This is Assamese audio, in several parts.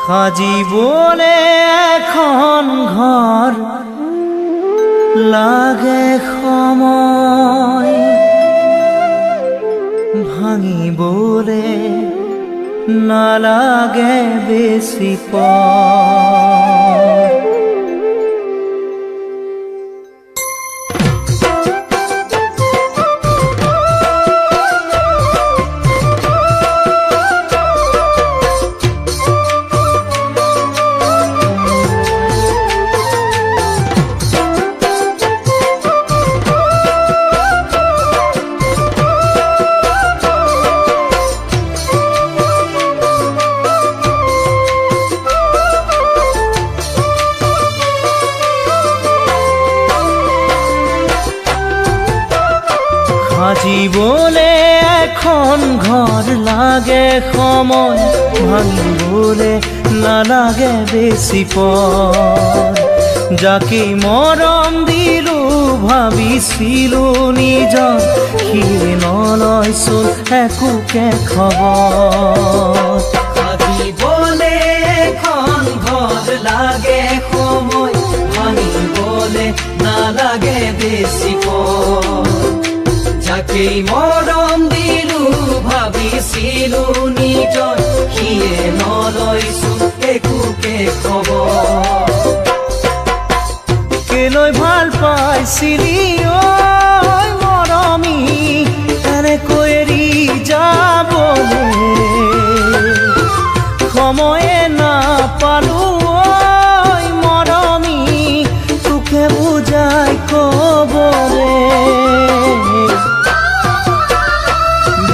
সাজিবলে এখন ঘৰ লাগে সময়, ভাঙিবলে নালাগে বেছি পৰ। সাজিবলে এখন ঘৰ লাগে সময়, ভাঙিবলে নালাগে বেছি পৰ। যাকে মৰম দিলো ভাবিছিলো নিজৰ, সিয়ে নলয়চোন একোকে খবৰ। সাজিবলে এখন ঘৰ লাগে সময়, ভাঙিবলে নালাগে বেছি পৰ। যাকেই মৰম দিলো ভাবিছিলো নিজৰ, সিয়ে নলয়চোন একোকে খবৰ। কেলৈ ভাল পাইছিলি ঐ মৰমী এনেকৈ এৰি যাবলে, সময়ে নাপালো ঐ মৰমী তোকে বুজাই কবলে।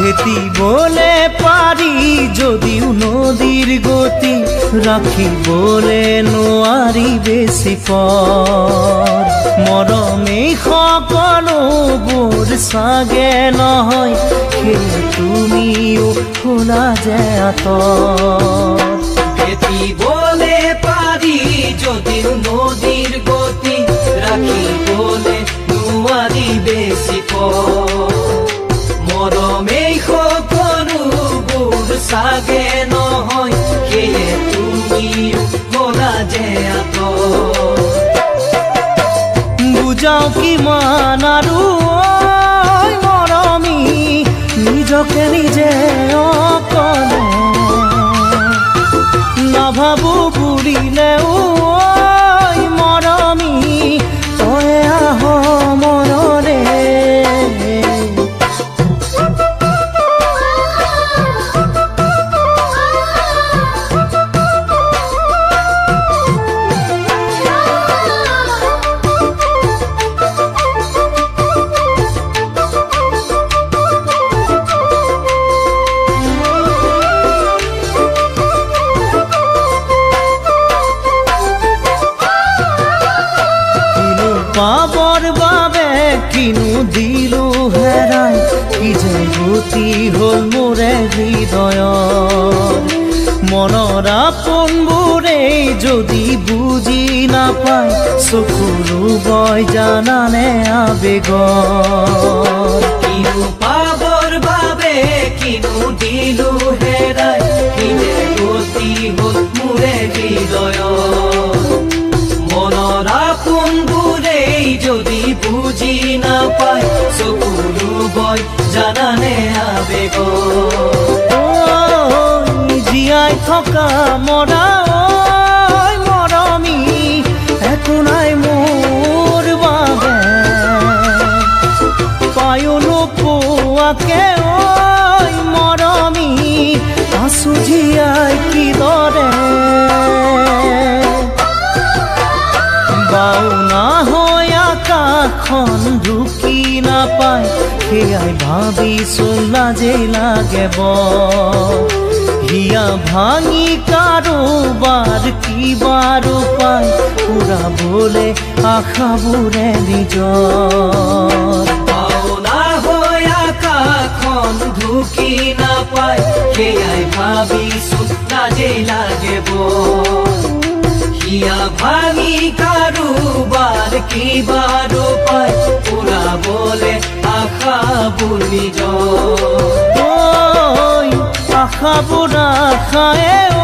ভেটিবলে পাৰি যদিও নদীৰ গতি, ৰাখিবলে নোৱাৰি বেছি পৰ। মৰমেই সকলোবোৰ চাগে নহয়, সেয়ে তুমিও শুনা যে আঁতৰ। ভেটিবলে পাৰি যদিও নদীৰ গতি, ৰাখিবলে নোৱাৰি বেছি পৰ। মৰমেই সকলোবোৰ চাগে নহয়, সেয়ে তুমিও গলা যে আঁতৰ। বুজাও কিমান আৰু ঐ মৰমী নিজকে নিজে অকলে, নাভাবো বুলিলেও ঐ মৰমী তই আহ মনলে। পাবৰ বাবে কিনো দিলো হেৰাই, কি যে গতি হ'ল মোৰে হৃদয়ত। মনৰ আপোনবোৰেই যদি বুজি নাপায়, চকুৰো বয় জানানে আবেগত। কিনো পাবৰ বাবে কিনো দিলো হেৰাই, কি যে গতি হ'ল মোৰে হৃদয়ত। মনৰ আপোনবোৰেই যদি বুজি নাপায়, চকুৰো বয় জানানে আবেগত। জীয়াই থকা মৰা ঐ মৰমী একো নাই মোৰ বাবে, পায়ো নোপোৱাকে ঐ মৰমী আছো জীয়াই কিদৰে। বাওনা হৈ আকাশখন ঢুকি নাপায়, সেয়াই ভাবিছো লাজেই লাগে বৰ। হিয়া ভাঙি কাৰোবাৰ কিবাৰ উপায়, পুৰাবলে আশাবোৰে নিজৰ। পাওনা হৈ আকাশখন ঢুকি নাপায়, সেয়াই ভাবিছো লাজেই লাগে বৰ। হিয়া ভাঙি কাৰোবাৰ কিবাৰ উপায়, পুৰাবলে আশাবোৰ নিজৰ। আশাবোৰ আশায়ে ঐ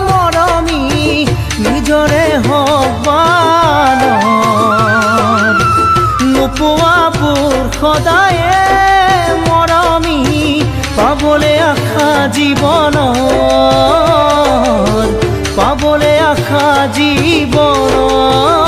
মৰমী জীৱনৰ পাবলৈ আশা জীৱনৰ